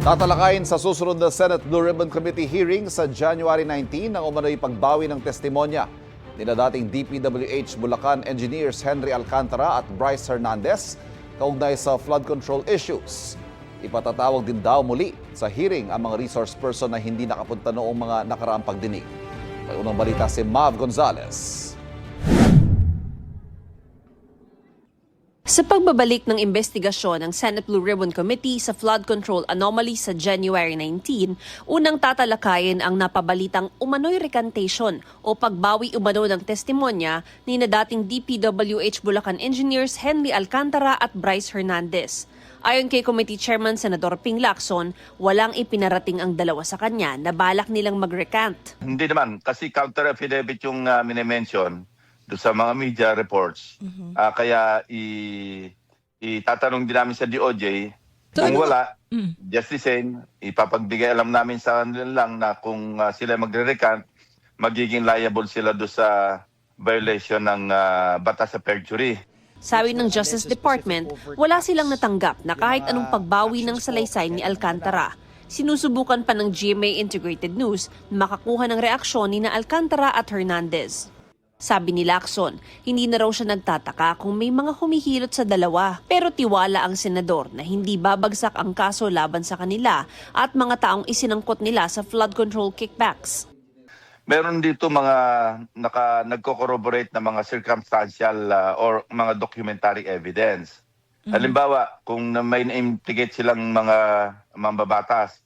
Tatalakayin sa susunod na Senate Blue Ribbon Committee hearing sa January 19 ang umano'y pagbawi ng testimonya nila dating DPWH Bulacan engineers Henry Alcantara at Bryce Hernandez kaugnay sa flood control issues. Ipatatawag din daw muli sa hearing ang mga resource person na hindi nakapunta noong mga nakaraang pagdinig. May unang balita si Mav Gonzalez. Sa pagbabalik ng investigasyon ng Senate Blue Ribbon Committee sa flood control anomaly sa January 19, unang tatalakayin ang napabalitang umano'y recantation o pagbawi umano ng testimonya ni na dating DPWH Bulacan engineers Henry Alcantara at Bryce Hernandez. Ayon kay Committee Chairman Senador Ping Lacson, walang ipinarating ang dalawa sa kanya na balak nilang mag-recant. Hindi naman, kasi counter affidavit yung minimension doon sa mga media reports. Kaya itatanong din namin sa DOJ, kung wala, just the same, ipapagbigay alam namin sa kanila lang na kung sila magre-recant, magiging liable sila doon sa violation ng batas sa perjury. Sabi ng Justice Department, wala silang natanggap na kahit anong pagbawi ng salaysay ni Alcantara. Sinusubukan pa ng GMA Integrated News na makakuha ng reaksyon ni na Alcantara at Hernandez. Sabi ni Lacson, hindi na raw siya nagtataka kung may mga humihilot sa dalawa, pero tiwala ang senador na hindi babagsak ang kaso laban sa kanila at mga taong isinangkot nila sa flood control kickbacks. Meron dito mga nagko-corroborate na mga circumstantial or mga documentary evidence. Halimbawa, kung may na-implicate silang mga mambabatas,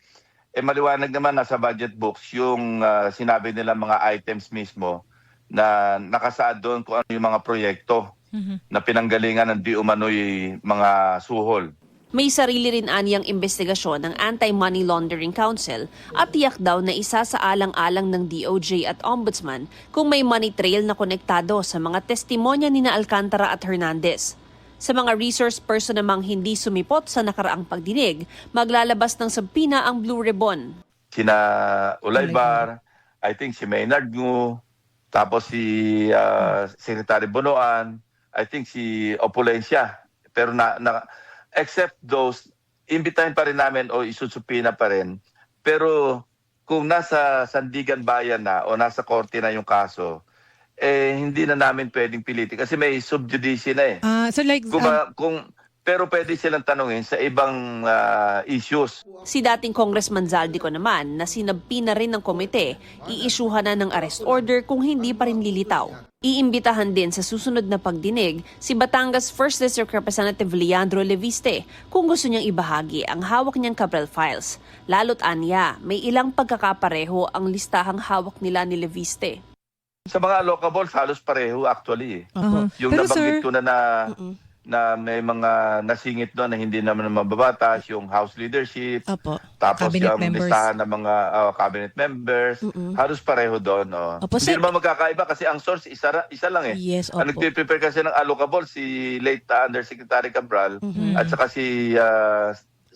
maliwanag naman nasa budget books yung sinabi nila mga items mismo na nakasaad doon kung ano yung mga proyekto na pinanggalingan ng di umano'y mga suhol. May sarili rin aniyang investigasyon ng Anti-Money Laundering Council at tiyak daw na isa sa alang-alang ng DOJ at Ombudsman kung may money trail na konektado sa mga testimonya ni na Alcantara at Hernandez. Sa mga resource person namang hindi sumipot sa nakaraang pagdinig, maglalabas ng subpina ang Blue Ribbon. Sina Ulaybar, I think si Maynard Ngu, tapos si Secretary Bonoan, I think si Opulencia. Pero except those, imbitahin pa rin namin o isusupina pa rin. Pero kung nasa Sandigan Bayan na o nasa korte na yung kaso, hindi na namin pwedeng pilitin kasi may subjudice na eh. So like, Pero pwede silang tanungin sa ibang issues. Si dating Congressman Zaldico naman na sinabpi na rin ng komite, iisyuhan na ng arrest order kung hindi pa rin lilitaw. Iimbitahan din sa susunod na pagdinig si Batangas 1st District Representative Leandro Leviste kung gusto niyang ibahagi ang hawak niyang Cabral files. Lalo't anya, may ilang pagkakapareho ang listahang hawak nila ni Leviste. Sa mga allocables, halos pareho actually. Yung Pero nabanggit sir, ko na may mga nasingit doon na hindi naman mababatas, yung House leadership, tapos Cabinet yung members. listahan ng mga cabinet members, halos pareho doon. Opo, Hindi sir. naman magkakaiba kasi ang source isa lang eh. Yes, Ang opo. nagpiprepare kasi ng allocable si late Undersecretary Cabral at saka si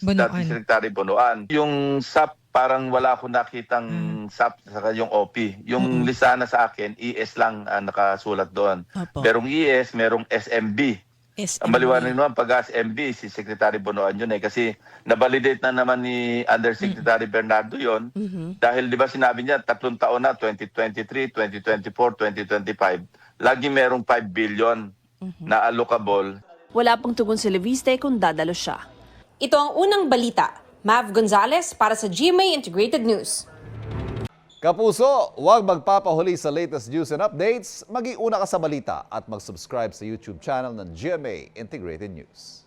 Bonoan. dating Secretary Bonoan. Yung SAP, parang wala akong nakitang SAP saka yung OP. Yung listahan na sa akin, ES lang nakasulat doon. Opo. Merong ES, merong SMB. SMB. Ang maliwanag naman pag SMB, si Secretary Bonoan yun eh. Kasi nabalidate na naman ni Undersecretary Bernardo yon. Dahil di ba sinabi niya, 3 taon na, 2023, 2024, 2025. Lagi merong 5 billion na allocable. Wala pang tugon si Leviste kung dadalo siya. Ito ang unang balita. Mav Gonzalez para sa GMA Integrated News. Kapuso, huwag magpapahuli sa latest news and updates. Maging una ka sa balita at mag-subscribe sa YouTube channel ng GMA Integrated News.